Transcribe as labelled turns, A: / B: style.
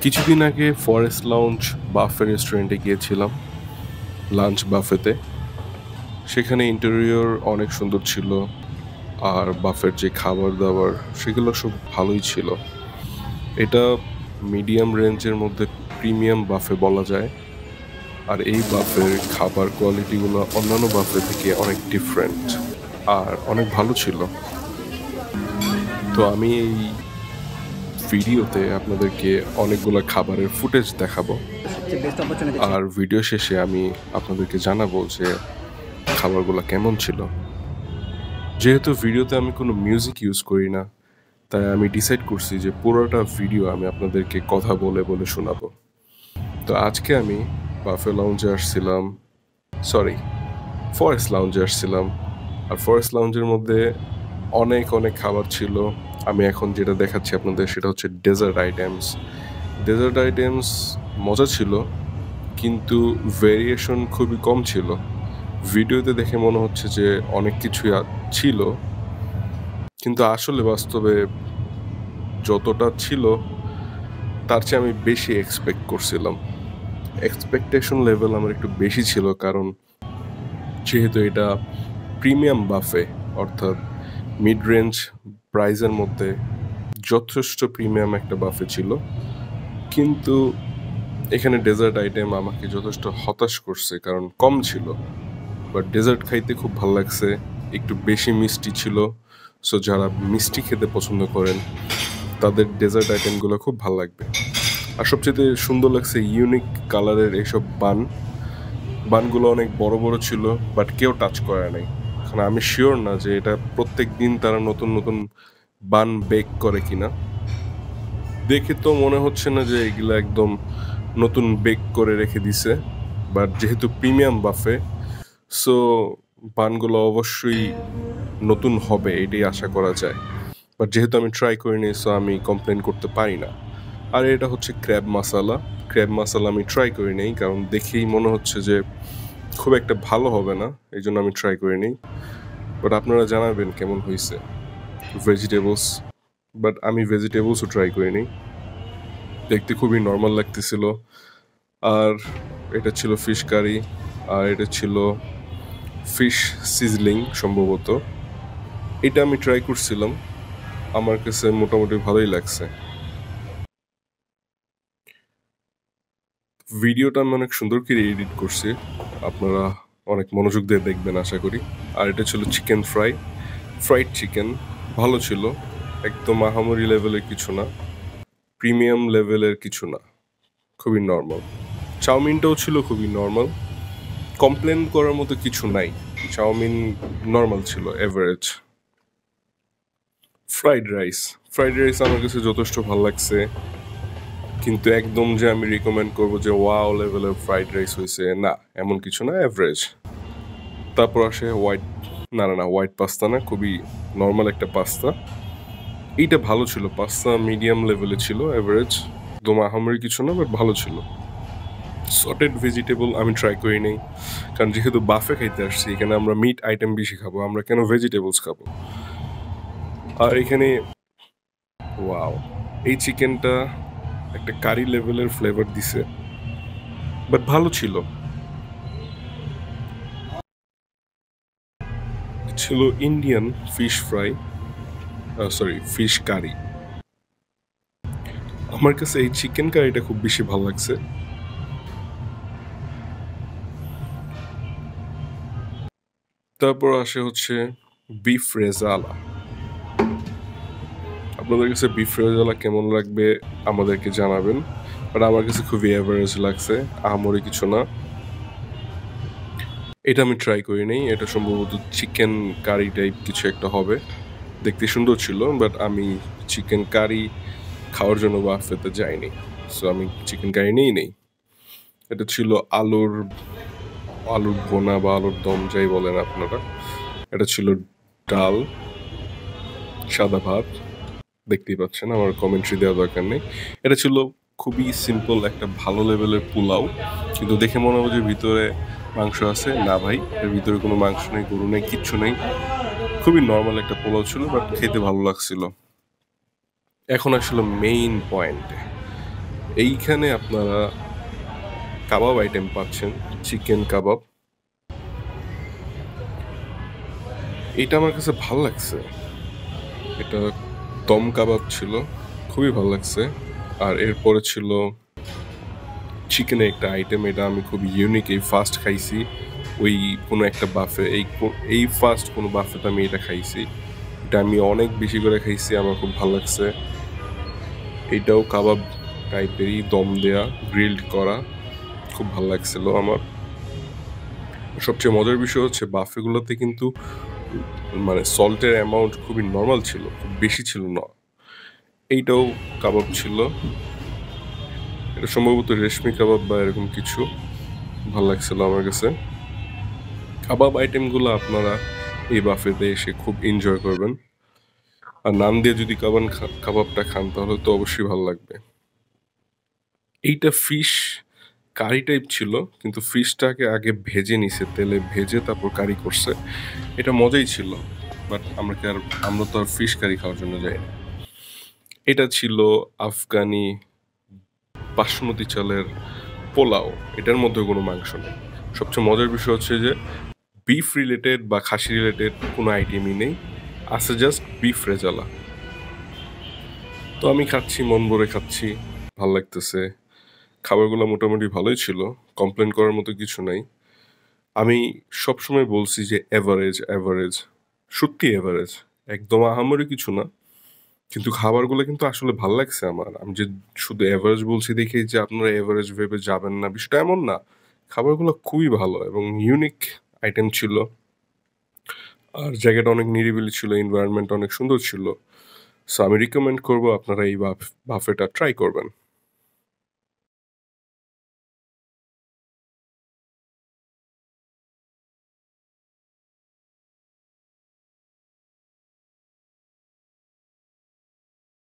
A: কিছুদিন আগে forest lounge বাফে রেস্টুরেন্টে গিয়েছিলাম লাঞ্চ বাফেতে। সেখানে ইন্টেরিয়র অনেক সুন্দর ছিল, আর বাফের যে খাবার দাবার সেগুলো সব ভালোই ছিল। এটা মিডিয়াম রেঞ্জের মধ্যে প্রিমিয়াম বাফে বলা যায়। আর এই বাফের খাবার কোয়ালিটিগুলো অন্যান্য বাফে থেকে অনেক ডিফারেন্ট আর অনেক ভালো ছিল। তো আমি এই ভিডিওতে আপনাদেরকে অনেকগুলো খাবারের ফুটেজ দেখাবো, আর ভিডিও শেষে আমি আপনাদেরকে জানাবো যে খাবারগুলো কেমন ছিল। যেহেতু ভিডিওতে আমি কোনো মিউজিক ইউজ করি না, তাই আমি ডিসাইড করছি যে পুরোটা ভিডিও আমি আপনাদেরকে কথা বলে বলে শোনাবো। তো আজকে আমি বাফে লাউঞ্জে আসছিলাম, ফরেস্ট লাউঞ্জে আসছিলাম। আর ফরেস্ট লাউঞ্জের মধ্যে অনেক অনেক খাবার ছিল। আমি এখন যেটা দেখাচ্ছি আপনাদের সেটা হচ্ছে ডেজার্ট আইটেমস। মজা ছিল, কিন্তু ভেরিয়েশন খুবই কম ছিল। ভিডিওতে দেখে মনে হচ্ছে যে অনেক কিছুই ছিল, কিন্তু আসলে বাস্তবে যতটা ছিল তার চেয়ে আমি বেশি এক্সপেক্ট করছিলাম। এক্সপেকটেশন লেভেল আমার একটু বেশি ছিল, কারণ যেহেতু এটা প্রিমিয়াম বাফে, অর্থাৎ মিড রেঞ্জ প্রাইজের মধ্যে যথেষ্ট প্রিমিয়াম একটা বাফে ছিল। কিন্তু এখানে ডেজার্ট আইটেম আমাকে যথেষ্ট হতাশ করছে, কারণ কম ছিল। বাট ডেজার্ট খাইতে খুব ভালো লাগছে, একটু বেশি মিষ্টি ছিল। সো যারা মিষ্টি খেতে পছন্দ করেন তাদের ডেজার্ট আইটেমগুলো খুব ভালো লাগবে। আর সবচেয়ে সুন্দর লাগছে ইউনিক কালারের এইসব বানগুলো অনেক বড় বড় ছিল, বাট কেউ টাচ করে নাই। কারণ আমি শিওর না যে এটা প্রত্যেক দিন তারা নতুন নতুন বান বেক করে কিনা। দেখে তো মনে হচ্ছে না যে এগুলো একদম নতুন বেক করে রেখে দিছে। বাট যেহেতু প্রিমিয়াম বাফে, সো বানগুলো অবশ্যই নতুন হবে, এটাই আশা করা যায়। বাট যেহেতু আমি ট্রাই করিনি, সো আমি কমপ্লেন করতে পারি না। আর এটা হচ্ছে ক্র্যাব মাসালা আমি ট্রাই করি নেই, কারণ দেখেই মনে হচ্ছে যে খুব একটা ভালো হবে না, এই জন্য আমি ট্রাই করি নেই। বাট আপনারা জানাবেন কেমন হয়েছে ভেজিটেবলস। বাট আমি ভেজিটেবলসও ট্রাই করি নেই, দেখতে খুবই নর্মাল লাগতেছিল। আর এটা ছিল ফিশ কারি, আর এটা ছিল ফিশ সিজলিং সম্ভবত। এটা আমি ট্রাই করছিলাম, আমার কাছে মোটামুটি ভালোই লাগছে। ভিডিওটা আমি অনেক সুন্দর করে এডিট করছি, আপনারা অনেক মনোযোগ দিয়ে দেখবেন আশা করি। আর এটা ছিল চিকেন ফ্রাইড চিকেন, ভালো ছিল, একদম আহামরি লেভেলের কিছু না, প্রিমিয়াম লেভেলের কিছু না, খুবই নর্মাল। চাউমিনটাও ছিল খুবই নর্মাল, কমপ্লেন করার মতো কিছু নাই, চাউমিন নর্মাল ছিল, এভারেজ। ফ্রাইড রাইস আমার কাছে যথেষ্ট ভালো লাগছে, কিন্তু একদম যে আমি রিকমেন্ড করবো যে ওয়াও লেভেলের ফ্রাইড রাইস হয়েছে, না, এমন কিছু না, অ্যাভারেজ। তারপর আসে হোয়াইট পাস্তা, না, খুবই নর্মাল একটা পাস্তা। এইটা ভালো ছিল, পাস্তা মিডিয়াম লেভেলে ছিল, অ্যাভারেজ, একদম আহামরি কিছু না, বাট ভালো ছিল। সটেড ভেজিটেবল আমি ট্রাই করি নেই, কারণ যেহেতু বাফে খাইতে আসছি, এখানে আমরা মিট আইটেম বেশি খাবো, আমরা কেন ভেজিটেবলস খাবো। আর এখানে ওয়াও, এই চিকেনটা একটা কারি লেভেলের ফ্লেভার দিছে, বাট ভালো ছিল। ছিল ইন্ডিয়ান ফিশ কারি। আমার কাছে এই চিকেন কারিটা খুব বেশি ভালো লাগছে। তারপর আসে হচ্ছে বিফ রেজালা। আপনাদের কাছে বিফ রেজালা কেমন লাগবে আমাদেরকে জানাবেন, বাট আমার কাছে খুবই অ্যাভারেজ লাগছে, আহামরি কিছু না। এটা আমি ট্রাই করি নাই, এটা সম্ভবত চিকেন কারি টাইপ কিছু একটা হবে, দেখতে সুন্দর ছিল, বাট আমি চিকেন কারি খাওয়ার জন্য বাফেতে যাইনি, সো আমি চিকেন কারি নেই। এটা ছিল আলুর ভোনা বা আলুর দম, যাই বলেন আপনারা। এটা ছিল ডাল, সাদা ভাত, দেখতেই পাচ্ছেন, আমার কমেন্ট্রি দেওয়ার দরকার নেই। এটা ছিল খুবই সিম্পল একটা ভালো লেভেলের পোলাও, কিন্তু দেখে মনে হবে যে ভিতরে মাংস আছে, না ভাই, এর ভিতরে কোনো মাংস নেই, গরু নেই, কিচ্ছু নেই, খুবই নর্মাল একটা পোলাও ছিল, বাট খেতে ভালো লাগছিল। এখন আসলে মেইন পয়েন্টে, এইখানে আপনারা কাবাব আইটেম পাচ্ছেন, চিকেন কাবাব। এটা আমার কাছে ভাল লাগছে। এটা দম কাবাব ছিল, খুবই ভাল লাগছে। আর এরপরে ছিল চিকেনের একটা আইটেম, এটা আমি খুব ইউনিক, এই ফার্স্ট খাইছি ওই কোনো একটা বাফে, এই ফার্স্ট কোনো বাফেতে আমি এটা খাইছি। এটা আমি অনেক বেশি করে খাইছি, আমার খুব ভালো লাগছে। এটাও কাবাব টাইপেরই, দম দেয়া, গ্রিলড করা, খুব ভালো লাগছিল আমার। সবচেয়ে মজার বিষয় হচ্ছে বাফেগুলোতে কিন্তু মানে সল্টের অ্যামাউন্ট খুবই নর্মাল ছিল, খুব বেশি ছিল না। এইটাও কাবাব ছিল, এটা সম্ভবত রেশমি কাবাব বা এরকম কিছু, ভালো লাগছিল আমার কাছে। কাবাব আইটেমগুলো আপনারা এই বাফেতে এসে খুব এনজয় করবেন। আর নান দিয়ে যদি কাবাবটা খান তাহলে তো অবশ্যই ভালো লাগবে। এইটা ফিশ কারি টাইপ ছিল, কিন্তু ফিশটাকে আগে ভেজে নিছে, তেলে ভেজে তারপর কারি করছে। এটা মজাই ছিল, বাট আমরা তো আর ফিশ কারি খাওয়ার জন্য যাই না। এটা ছিল আফগানি বাসমতি চালের পোলাও, এটার মধ্যে কোনো মাংস নেই। সবচেয়ে মজার বিষয় হচ্ছে যে বিফ রিলেটেড বা খাসি রিলেটেড কোনো আইটেমই নেই, আছে জাস্ট বিফ রেজালা। তো আমি খাচ্ছি, মন ভরে খাচ্ছি, ভাল লাগতেছে। খাবারগুলো মোটামুটি ভালোই ছিল, কমপ্লেন করার মতো কিছু নাই। আমি সবসময় বলছি যে অ্যাভারেজ অ্যাভারেজ, সত্যি অ্যাভারেজ, একদম আহামরি কিছু না। কিন্তু খাবারগুলো কিন্তু আসলে ভাল লাগছে আমার। আমি যে শুধু অ্যাভারেজ বলছি দেখেই যে আপনারা অ্যাভারেজ ভেবে যাবেন না, বিষয়টা এমন না। খাবারগুলো খুবই ভালো এবং ইউনিক আইটেম ছিল। আর জায়গাটা অনেক নিরিবিলি ছিল, এনভায়রনমেন্ট অনেক সুন্দর ছিল। সো আমি রিকমেন্ড করবো আপনারা এই বাফেটা ট্রাই করবেন।